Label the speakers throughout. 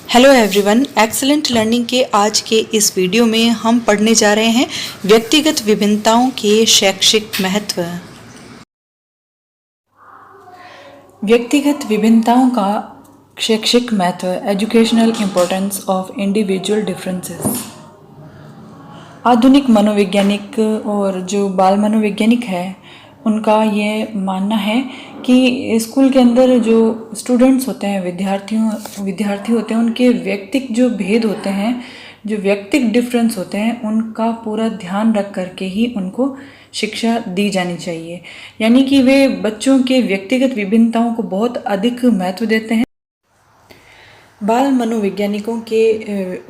Speaker 1: Hello everyone, excellent learning के आज के इस वीडियो में हम पढ़ने जा रहे हैं व्यक्तिगत विभिन्नताओं के शैक्षिक महत्व। व्यक्तिगत विभिन्नताओं का शैक्षिक महत्व, educational importance of individual differences. आधुनिक मनोवैज्ञानिक और जो बाल मनोवैज्ञानिक है उनका ये मानना है कि स्कूल के अंदर जो स्टूडेंट्स होते हैं, विद्यार्थी होते हैं, उनके व्यक्तिक जो भेद होते हैं, जो व्यक्तिक डिफरेंस होते हैं, उनका पूरा ध्यान रख करके ही उनको शिक्षा दी जानी चाहिए। यानी कि वे बच्चों के व्यक्तिगत विभिन्नताओं को बहुत अधिक महत्व देते हैं। बाल मनोवैज्ञानिकों के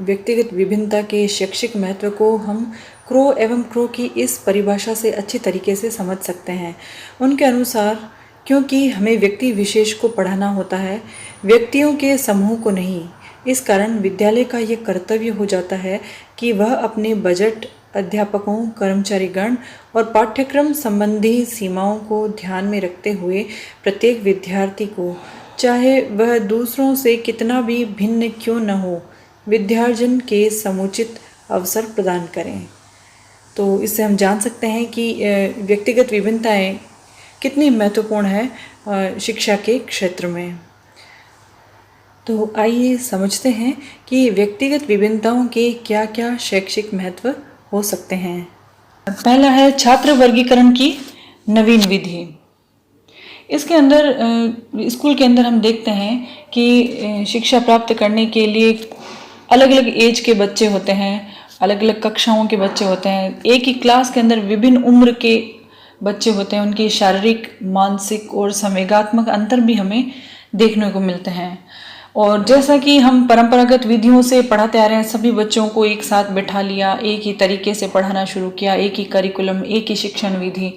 Speaker 1: व्यक्तिगत विभिन्नता के शैक्षिक महत्व को हम क्रो एवं क्रो की इस परिभाषा से अच्छी तरीके से समझ सकते हैं। उनके अनुसार क्योंकि हमें व्यक्ति विशेष को पढ़ाना होता है, व्यक्तियों के समूह को नहीं, इस कारण विद्यालय का ये कर्तव्य हो जाता है कि वह अपने बजट, अध्यापकों, कर्मचारीगण और पाठ्यक्रम संबंधी सीमाओं को ध्यान में रखते हुए प्रत्येक विद्यार्थी को, चाहे वह दूसरों से कितना भी भिन्न क्यों न हो, विद्यार्जन के समुचित अवसर प्रदान करें। तो इससे हम जान सकते हैं कि व्यक्तिगत विभिन्नताएं कितनी महत्वपूर्ण है शिक्षा के क्षेत्र में। तो आइए समझते हैं कि व्यक्तिगत विभिन्नताओं के क्या क्या शैक्षिक महत्व हो सकते हैं। पहला है छात्र वर्गीकरण की नवीन विधि। इसके अंदर स्कूल के अंदर हम देखते हैं कि शिक्षा प्राप्त करने के लिए अलग अलग एज के बच्चे होते हैं, अलग अलग कक्षाओं के बच्चे होते हैं। एक ही क्लास के अंदर विभिन्न उम्र के बच्चे होते हैं। उनकी शारीरिक, मानसिक और संवेगात्मक अंतर भी हमें देखने को मिलते हैं। और जैसा कि हम परंपरागत विधियों से पढ़ाते आ रहे हैं, सभी बच्चों को एक साथ बैठा लिया, एक ही तरीके से पढ़ाना शुरू किया, एक ही करिकुलम, एक ही शिक्षण विधि,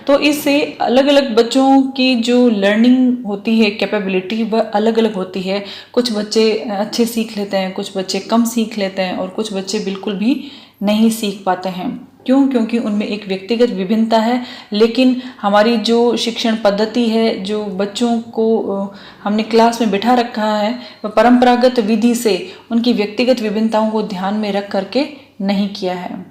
Speaker 1: तो इससे अलग अलग बच्चों की जो लर्निंग होती है, कैपेबिलिटी, वह अलग अलग होती है। कुछ बच्चे अच्छे सीख लेते हैं, कुछ बच्चे कम सीख लेते हैं और कुछ बच्चे बिल्कुल भी नहीं सीख पाते हैं। क्यों? क्योंकि उनमें एक व्यक्तिगत विभिन्नता है। लेकिन हमारी जो शिक्षण पद्धति है, जो बच्चों को हमने क्लास में बिठा रखा है, वह परंपरागत विधि से उनकी व्यक्तिगत विभिन्नताओं को ध्यान में रख करके नहीं किया है।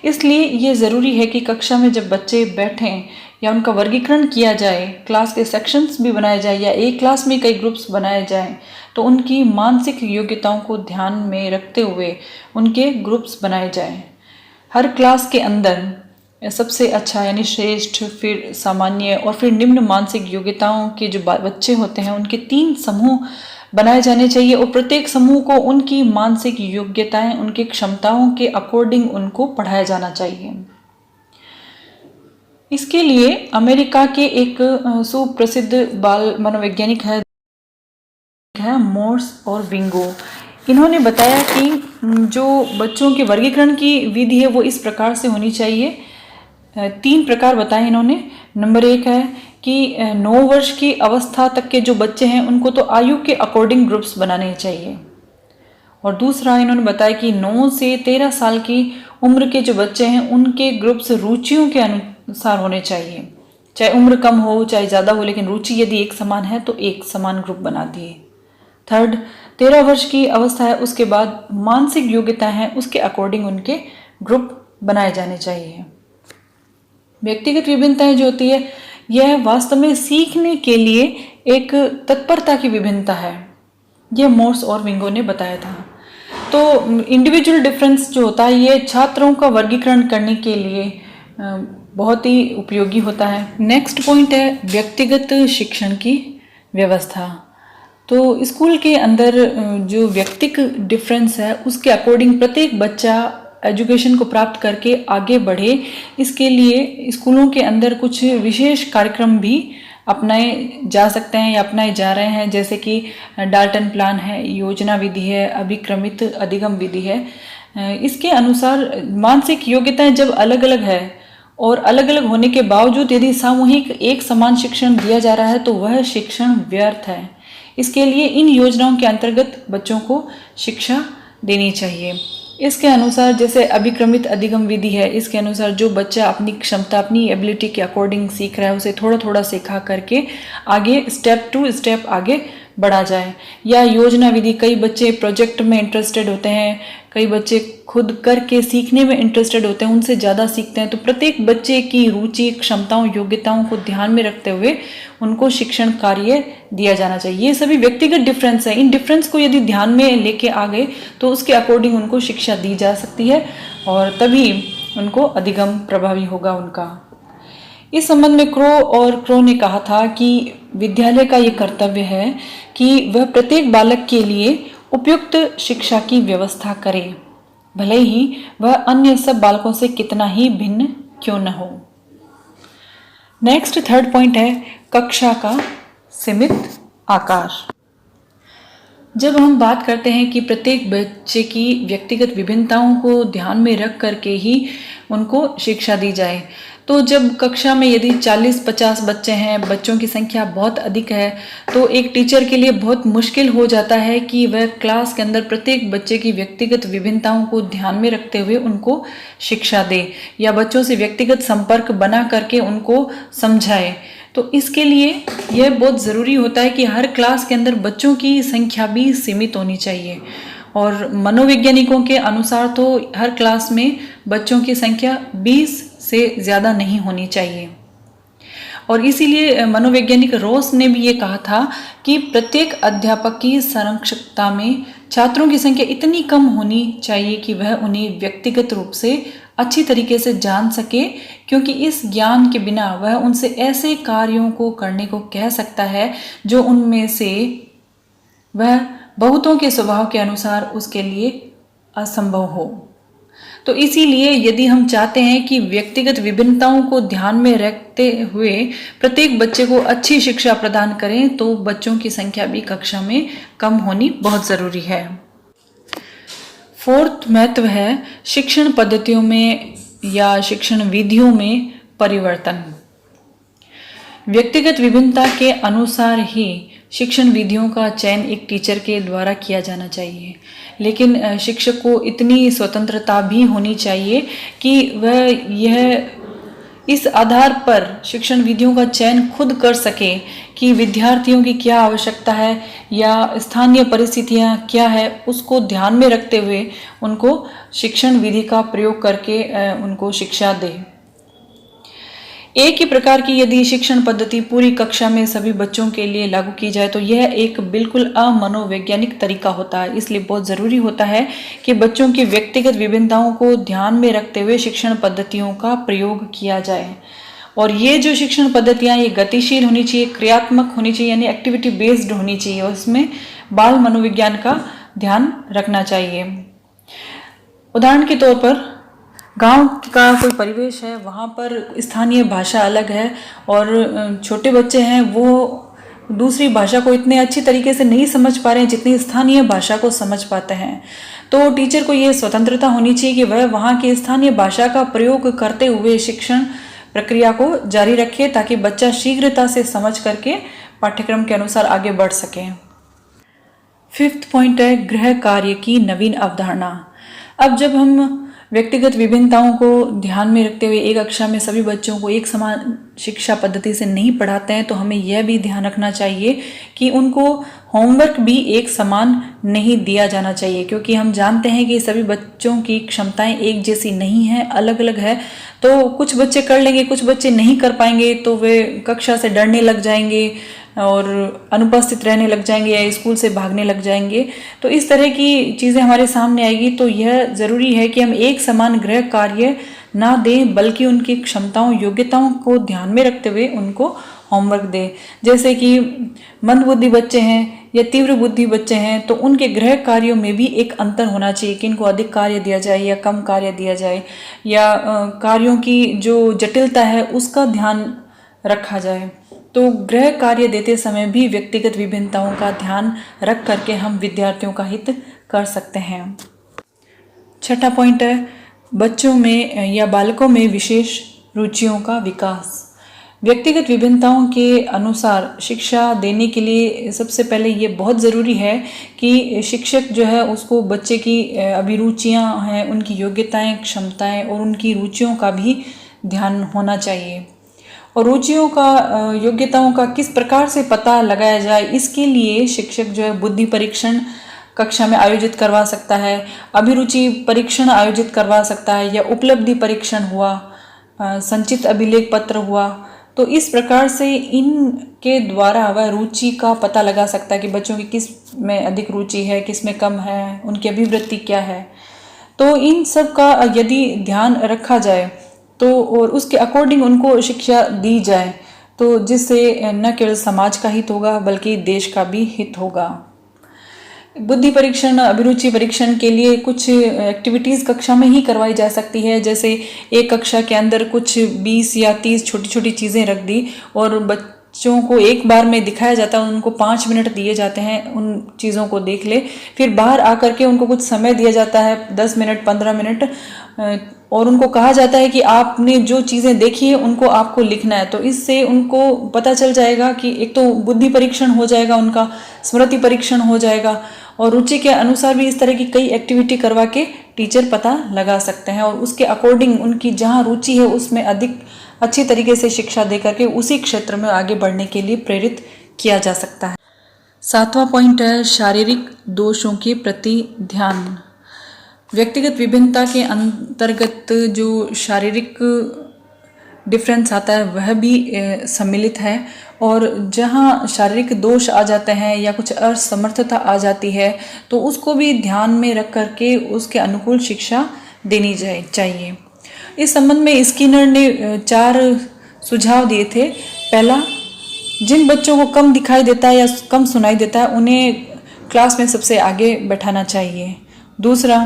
Speaker 1: इसलिए ये ज़रूरी है कि कक्षा में जब बच्चे बैठें या उनका वर्गीकरण किया जाए, क्लास के सेक्शंस भी बनाए जाए या एक क्लास में कई ग्रुप्स बनाए जाएं, तो उनकी मानसिक योग्यताओं को ध्यान में रखते हुए उनके ग्रुप्स बनाए जाएं। हर क्लास के अंदर सबसे अच्छा यानी श्रेष्ठ, फिर सामान्य और फिर निम्न मानसिक योग्यताओं के जो बच्चे होते हैं, उनके 3 समूह बनाए जाने चाहिए और प्रत्येक समूह को उनकी मानसिक योग्यताएं, उनकी क्षमताओं के अकॉर्डिंग उनको पढ़ाया जाना चाहिए। इसके लिए अमेरिका के एक सुप्रसिद्ध बाल मनोवैज्ञानिक है मोर्स और विंगो। इन्होंने बताया कि जो बच्चों के वर्गीकरण की विधि है वो इस प्रकार से होनी चाहिए। 3 प्रकार बताए इन्होंने। नंबर 1 है कि 9 वर्ष की अवस्था तक के जो बच्चे हैं उनको तो आयु के अकॉर्डिंग ग्रुप्स बनाने चाहिए। और दूसरा इन्होंने बताया कि 9 से 13 साल की उम्र के जो बच्चे हैं उनके ग्रुप्स रुचियों के अनुसार होने चाहिए। चाहे उम्र कम हो चाहे ज़्यादा हो, लेकिन रुचि यदि एक समान है तो एक समान ग्रुप बना दिए। थर्ड, 13 वर्ष की अवस्था है, उसके बाद मानसिक योग्यता है, उसके अकॉर्डिंग उनके ग्रुप बनाए जाने चाहिए। व्यक्तिगत विभिन्नताएं जो होती है यह वास्तव में सीखने के लिए एक तत्परता की विभिन्नता है। यह मोर्स और विंगो ने बताया था। तो इंडिविजुअल डिफरेंस जो होता है ये छात्रों का वर्गीकरण करने के लिए बहुत ही उपयोगी होता है। नेक्स्ट पॉइंट है व्यक्तिगत शिक्षण की व्यवस्था। तो स्कूल के अंदर जो व्यक्तिक डिफरेंस है उसके अकॉर्डिंग प्रत्येक बच्चा एजुकेशन को प्राप्त करके आगे बढ़े, इसके लिए स्कूलों के अंदर कुछ विशेष कार्यक्रम भी अपनाए जा सकते हैं या अपनाए जा रहे हैं। जैसे कि डाल्टन प्लान है, योजना विधि है, अभिक्रमित अधिगम विधि है। इसके अनुसार मानसिक योग्यताएं जब अलग अलग है और अलग अलग होने के बावजूद यदि सामूहिक एक समान शिक्षण दिया जा रहा है तो वह शिक्षण व्यर्थ है। इसके लिए इन योजनाओं के अंतर्गत बच्चों को शिक्षा देनी चाहिए। इसके अनुसार जैसे अभिक्रमित अधिगम विधि है, इसके अनुसार जो बच्चा अपनी क्षमता, अपनी एबिलिटी के अकॉर्डिंग सीख रहा है उसे थोड़ा थोड़ा सिखा करके आगे स्टेप टू स्टेप आगे बढ़ा जाए। या योजना विधि, कई बच्चे प्रोजेक्ट में इंटरेस्टेड होते हैं, कई बच्चे खुद करके सीखने में इंटरेस्टेड होते हैं, उनसे ज़्यादा सीखते हैं। तो प्रत्येक बच्चे की रुचि, क्षमताओं, योग्यताओं को ध्यान में रखते हुए उनको शिक्षण कार्य दिया जाना चाहिए। ये सभी व्यक्तिगत डिफरेंस है, इन डिफरेंस को यदि ध्यान में लेके आ गए तो उसके अकॉर्डिंग उनको शिक्षा दी जा सकती है और तभी उनको अधिगम प्रभावी होगा उनका। इस संबंध में क्रो ने कहा था कि विद्यालय का ये कर्तव्य है कि वह प्रत्येक बालक के लिए उपयुक्त शिक्षा की व्यवस्था करे, भले ही वह अन्य सब बालकों से कितना ही भिन्न क्यों न हो। नेक्स्ट थर्ड पॉइंट है कक्षा का सीमित आकार। जब हम बात करते हैं कि प्रत्येक बच्चे की व्यक्तिगत विभिन्नताओं को ध्यान में रख करके ही उनको शिक्षा दी जाए, तो जब कक्षा में यदि 40-50 बच्चे हैं, बच्चों की संख्या बहुत अधिक है, तो एक टीचर के लिए बहुत मुश्किल हो जाता है कि वह क्लास के अंदर प्रत्येक बच्चे की व्यक्तिगत विभिन्नताओं को ध्यान में रखते हुए उनको शिक्षा दे या बच्चों से व्यक्तिगत संपर्क बना करके उनको समझाए। तो इसके लिए यह बहुत ज़रूरी होता है कि हर क्लास के अंदर बच्चों की संख्या भी सीमित होनी चाहिए और मनोवैज्ञानिकों के अनुसार तो हर क्लास में बच्चों की संख्या 20 से ज़्यादा नहीं होनी चाहिए। और इसीलिए मनोवैज्ञानिक रॉस ने भी ये कहा था कि प्रत्येक अध्यापक की संरक्षकता में छात्रों की संख्या इतनी कम होनी चाहिए कि वह उन्हें व्यक्तिगत रूप से अच्छी तरीके से जान सके, क्योंकि इस ज्ञान के बिना वह उनसे ऐसे कार्यों को करने को कह सकता है जो उनमें से वह बहुतों के स्वभाव के अनुसार उसके लिए असंभव हो। तो इसीलिए यदि हम चाहते हैं कि व्यक्तिगत विभिन्नताओं को ध्यान में रखते हुए प्रत्येक बच्चे को अच्छी शिक्षा प्रदान करें, तो बच्चों की संख्या भी कक्षा में कम होनी बहुत ज़रूरी है। फोर्थ महत्व है शिक्षण पद्धतियों में या शिक्षण विधियों में परिवर्तन। व्यक्तिगत विभिन्नता के अनुसार ही शिक्षण विधियों का चयन एक टीचर के द्वारा किया जाना चाहिए, लेकिन शिक्षक को इतनी स्वतंत्रता भी होनी चाहिए कि वह यह इस आधार पर शिक्षण विधियों का चयन खुद कर सके कि विद्यार्थियों की क्या आवश्यकता है या स्थानीय परिस्थितियां क्या है, उसको ध्यान में रखते हुए उनको शिक्षण विधि का प्रयोग करके उनको शिक्षा दे। एक ही प्रकार की यदि शिक्षण पद्धति पूरी कक्षा में सभी बच्चों के लिए लागू की जाए तो यह एक बिल्कुल अमनोवैज्ञानिक तरीका होता है। इसलिए बहुत ज़रूरी होता है कि बच्चों की व्यक्तिगत विभिन्नताओं को ध्यान में रखते हुए शिक्षण पद्धतियों का प्रयोग किया जाए। और ये जो शिक्षण पद्धतियाँ ये गतिशील होनी चाहिए, क्रियात्मक होनी चाहिए, यानी एक्टिविटी बेस्ड होनी चाहिए और इसमें बाल मनोविज्ञान का ध्यान रखना चाहिए। उदाहरण के तौर पर गांव का कोई परिवेश है, वहाँ पर स्थानीय भाषा अलग है और छोटे बच्चे हैं वो दूसरी भाषा को इतने अच्छी तरीके से नहीं समझ पा रहे हैं जितनी स्थानीय भाषा को समझ पाते हैं। तो टीचर को ये स्वतंत्रता होनी चाहिए कि वह वहाँ की स्थानीय भाषा का प्रयोग करते हुए शिक्षण प्रक्रिया को जारी रखे ताकि बच्चा शीघ्रता से समझ करके पाठ्यक्रम के अनुसार आगे बढ़ सके। फिफ्थ पॉइंट है गृह कार्य की नवीन अवधारणा। अब जब हम व्यक्तिगत विभिन्नताओं को ध्यान में रखते हुए एक कक्षा में सभी बच्चों को एक समान शिक्षा पद्धति से नहीं पढ़ाते हैं, तो हमें यह भी ध्यान रखना चाहिए कि उनको होमवर्क भी एक समान नहीं दिया जाना चाहिए, क्योंकि हम जानते हैं कि सभी बच्चों की क्षमताएं एक जैसी नहीं हैं, अलग अलग है। तो कुछ बच्चे कर लेंगे, कुछ बच्चे नहीं कर पाएंगे, तो वे कक्षा से डरने लग जाएंगे और अनुपस्थित रहने लग जाएंगे या स्कूल से भागने लग जाएंगे। तो इस तरह की चीज़ें हमारे सामने आएगी। तो यह ज़रूरी है कि हम एक समान गृह कार्य ना दें, बल्कि उनकी क्षमताओं, योग्यताओं को ध्यान में रखते हुए उनको होमवर्क दें। जैसे कि मंदबुद्धि बच्चे हैं या तीव्र बुद्धि बच्चे हैं, तो उनके गृह कार्यों में भी एक अंतर होना चाहिए कि इनको अधिक कार्य दिया जाए या कम कार्य दिया जाए, या कार्यों की जो जटिलता है उसका ध्यान रखा जाए। तो गृह कार्य देते समय भी व्यक्तिगत विभिन्नताओं का ध्यान रख करके हम विद्यार्थियों का हित कर सकते हैं। छठा पॉइंट है बच्चों में या बालकों में विशेष रुचियों का विकास। व्यक्तिगत विभिन्नताओं के अनुसार शिक्षा देने के लिए सबसे पहले ये बहुत ज़रूरी है कि शिक्षक जो है उसको बच्चे की अभिरुचियाँ हैं, उनकी योग्यताएं, क्षमताएं और उनकी रुचियों का भी ध्यान होना चाहिए। और रुचियों का योग्यताओं का किस प्रकार से पता लगाया जाए, इसके लिए शिक्षक जो है बुद्धि परीक्षण कक्षा में आयोजित करवा सकता है, अभिरुचि परीक्षण आयोजित करवा सकता है, या उपलब्धि परीक्षण हुआ, संचित अभिलेख पत्र हुआ। तो इस प्रकार से इनके द्वारा वह रुचि का पता लगा सकता है कि बच्चों की किस में अधिक रुचि है, किस में कम है, उनकी अभिवृत्ति क्या है। तो इन सब का यदि ध्यान रखा जाए तो और उसके अकॉर्डिंग उनको शिक्षा दी जाए, तो जिससे न केवल समाज का हित होगा बल्कि देश का भी हित होगा। बुद्धि परीक्षण, अभिरुचि परीक्षण के लिए कुछ एक्टिविटीज़ कक्षा में ही करवाई जा सकती है। जैसे एक कक्षा के अंदर कुछ 20 या 30 छोटी छोटी चीज़ें रख दी और बच्चों को एक बार में दिखाया जाता है, उनको 5 मिनट दिए जाते हैं, उन चीज़ों को देख ले। फिर बाहर आकर के उनको कुछ समय दिया जाता है, 10 मिनट 15 मिनट, और उनको कहा जाता है कि आपने जो चीज़ें देखी है उनको आपको लिखना है। तो इससे उनको पता चल जाएगा कि एक तो बुद्धि परीक्षण हो जाएगा, उनका स्मृति परीक्षण हो जाएगा, और रुचि के अनुसार भी इस तरह की कई एक्टिविटी करवा के टीचर पता लगा सकते हैं, और उसके अकॉर्डिंग उनकी जहाँ रुचि है उसमें अधिक अच्छी तरीके से शिक्षा दे करके उसी क्षेत्र में आगे बढ़ने के लिए प्रेरित किया जा सकता है। 7वां पॉइंट है शारीरिक दोषों के प्रति ध्यान। व्यक्तिगत विभिन्नता के अंतर्गत जो शारीरिक डिफरेंस आता है वह भी सम्मिलित है, और जहाँ शारीरिक दोष आ जाते हैं या कुछ असमर्थता आ जाती है तो उसको भी ध्यान में रख करके उसके अनुकूल शिक्षा देनी चाहिए। इस संबंध में स्किनर ने 4 सुझाव दिए थे। पहला, जिन बच्चों को कम दिखाई देता है या कम सुनाई देता है उन्हें क्लास में सबसे आगे बैठाना चाहिए। दूसरा,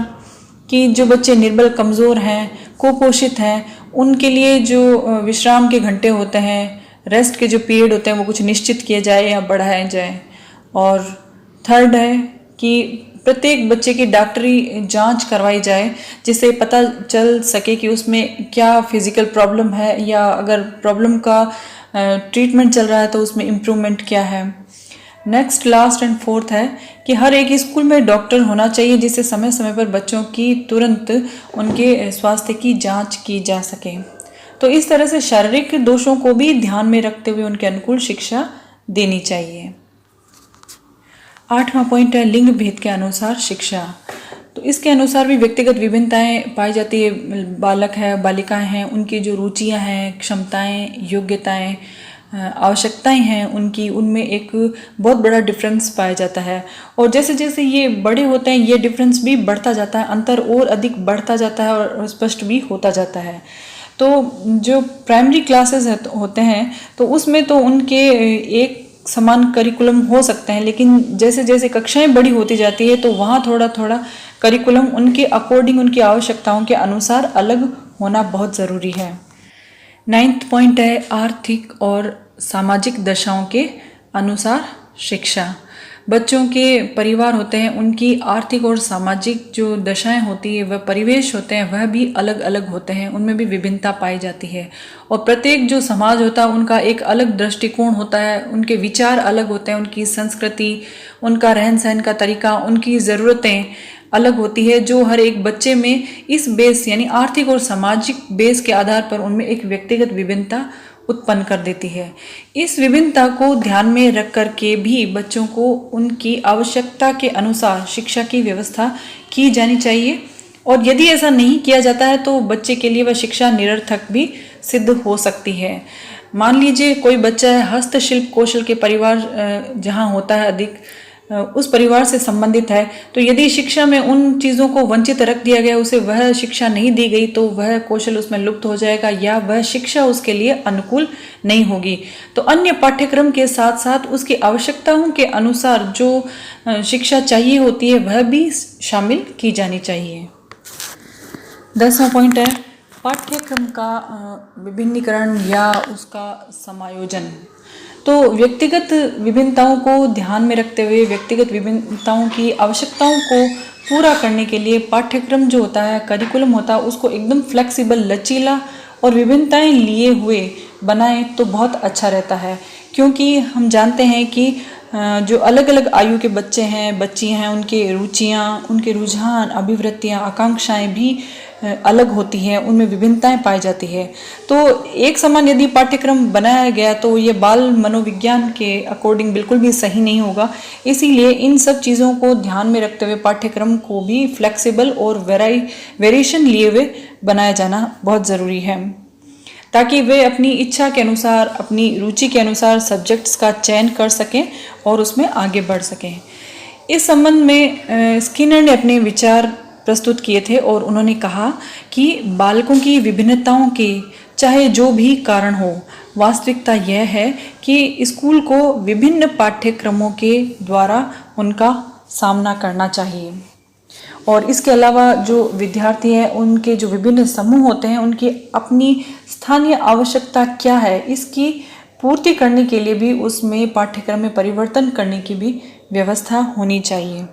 Speaker 1: कि जो बच्चे निर्बल, कमज़ोर हैं, कुपोषित हैं, उनके लिए जो विश्राम के घंटे होते हैं, रेस्ट के जो पीरियड होते हैं वो कुछ निश्चित किए जाए या बढ़ाए जाए। और थर्ड है कि प्रत्येक बच्चे की डॉक्टरी जांच करवाई जाए, जिससे पता चल सके कि उसमें क्या फिजिकल प्रॉब्लम है, या अगर प्रॉब्लम का ट्रीटमेंट चल रहा है तो उसमें इम्प्रूवमेंट क्या है। नेक्स्ट, लास्ट एंड फोर्थ है कि हर एक स्कूल में डॉक्टर होना चाहिए, जिससे समय समय पर बच्चों की तुरंत उनके स्वास्थ्य की जांच की जा सके। तो इस तरह से शारीरिक दोषों को भी ध्यान में रखते हुए उनके अनुकूल शिक्षा देनी चाहिए। 8वां पॉइंट है लिंग भेद के अनुसार शिक्षा। तो इसके अनुसार भी व्यक्तिगत विभिन्नताएं पाई जाती है। बालक है, बालिकाएं हैं, उनकी जो रुचियां हैं, क्षमताएं, योग्यताएं, आवश्यकताएं हैं उनकी, उनमें एक बहुत बड़ा डिफरेंस पाया जाता है। और जैसे जैसे ये बड़े होते हैं ये डिफरेंस भी बढ़ता जाता है, अंतर और अधिक बढ़ता जाता है और स्पष्ट भी होता जाता है। तो जो प्राइमरी क्लासेस होते हैं तो उसमें तो उनके एक समान करिकुलम हो सकते हैं, लेकिन जैसे जैसे कक्षाएं बड़ी होती जाती है तो वहाँ थोड़ा थोड़ा करिकुलम उनके अकॉर्डिंग, उनकी आवश्यकताओं के अनुसार अलग होना बहुत ज़रूरी है। 9वां पॉइंट है आर्थिक और सामाजिक दशाओं के अनुसार शिक्षा। बच्चों के परिवार होते हैं, उनकी आर्थिक और सामाजिक जो दशाएं होती है, वह परिवेश होते हैं, वह भी अलग अलग होते हैं, उनमें भी विभिन्नता पाई जाती है। और प्रत्येक जो समाज होता है उनका एक अलग दृष्टिकोण होता है, उनके विचार अलग होते हैं, उनकी संस्कृति, उनका रहन सहन का तरीका, उनकी ज़रूरतें अलग होती है, जो हर एक बच्चे में इस बेस यानी आर्थिक और सामाजिक बेस के आधार पर उनमें एक व्यक्तिगत विभिन्नता उत्पन्न कर देती है। इस विभिन्नता को ध्यान में रख कर के भी बच्चों को उनकी आवश्यकता के अनुसार शिक्षा की व्यवस्था की जानी चाहिए, और यदि ऐसा नहीं किया जाता है तो बच्चे के लिए वह शिक्षा निरर्थक भी सिद्ध हो सकती है। मान लीजिए कोई बच्चा है हस्तशिल्प कौशल के परिवार जहाँ होता है अधिक, उस परिवार से संबंधित है, तो यदि शिक्षा में उन चीज़ों को वंचित रख दिया गया, उसे वह शिक्षा नहीं दी गई, तो वह कौशल उसमें लुप्त हो जाएगा या वह शिक्षा उसके लिए अनुकूल नहीं होगी। तो अन्य पाठ्यक्रम के साथ साथ उसकी आवश्यकताओं के अनुसार जो शिक्षा चाहिए होती है वह भी शामिल की जानी चाहिए। 10वां पॉइंट है पाठ्यक्रम का विभिन्नीकरण या उसका समायोजन। तो व्यक्तिगत विभिन्नताओं को ध्यान में रखते हुए व्यक्तिगत विभिन्नताओं की आवश्यकताओं को पूरा करने के लिए पाठ्यक्रम जो होता है, करिकुलम होता है, उसको एकदम फ्लेक्सिबल, लचीला और विभिन्नताएं लिए हुए बनाएं तो बहुत अच्छा रहता है। क्योंकि हम जानते हैं कि जो अलग अलग आयु के बच्चे हैं, बच्चियां हैं, उनके रुचियाँ, उनके रुझान, अभिवृत्तियाँ, आकांक्षाएं भी अलग होती हैं, उनमें विभिन्नताएं पाई जाती है। तो एक समान यदि पाठ्यक्रम बनाया गया तो ये बाल मनोविज्ञान के अकॉर्डिंग बिल्कुल भी सही नहीं होगा। इसीलिए इन सब चीज़ों को ध्यान में रखते हुए पाठ्यक्रम को भी फ्लेक्सिबल और वेरिएशन लिए हुए बनाया जाना बहुत ज़रूरी है, ताकि वे अपनी इच्छा के अनुसार, अपनी रुचि के अनुसार सब्जेक्ट्स का चयन कर सकें और उसमें आगे बढ़ सकें। इस संबंध में स्किनर ने अपने विचार प्रस्तुत किए थे और उन्होंने कहा कि बालकों की विभिन्नताओं के चाहे जो भी कारण हो, वास्तविकता यह है कि स्कूल को विभिन्न पाठ्यक्रमों के द्वारा उनका सामना करना चाहिए। और इसके अलावा जो विद्यार्थी हैं, उनके जो विभिन्न समूह होते हैं, उनकी अपनी स्थानीय आवश्यकता क्या है, इसकी पूर्ति करने के लिए भी उसमें पाठ्यक्रम में परिवर्तन करने की भी व्यवस्था होनी चाहिए।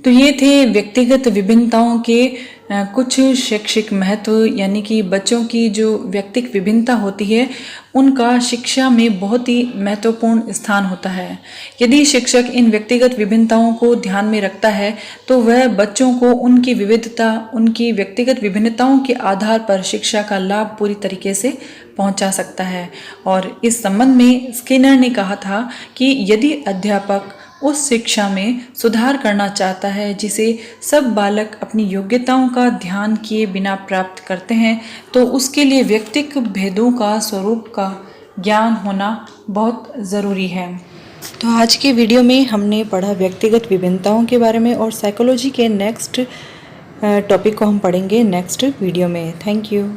Speaker 1: तो ये थे व्यक्तिगत विभिन्नताओं के कुछ शैक्षिक महत्व, यानी कि बच्चों की जो व्यक्तिगत विभिन्नता होती है उनका शिक्षा में बहुत ही महत्वपूर्ण स्थान होता है। यदि शिक्षक इन व्यक्तिगत विभिन्नताओं को ध्यान में रखता है तो वह बच्चों को उनकी विविधता, उनकी व्यक्तिगत विभिन्नताओं के आधार पर शिक्षा का लाभ पूरी तरीके से पहुंचा सकता है। और इस संबंध में स्किनर ने कहा था कि यदि अध्यापक उस शिक्षा में सुधार करना चाहता है जिसे सब बालक अपनी योग्यताओं का ध्यान किए बिना प्राप्त करते हैं, तो उसके लिए व्यक्तिगत भेदों का स्वरूप का ज्ञान होना बहुत ज़रूरी है। तो आज के वीडियो में हमने पढ़ा व्यक्तिगत विभिन्नताओं के बारे में, और साइकोलॉजी के नेक्स्ट टॉपिक को हम पढ़ेंगे नेक्स्ट वीडियो में। Thank you.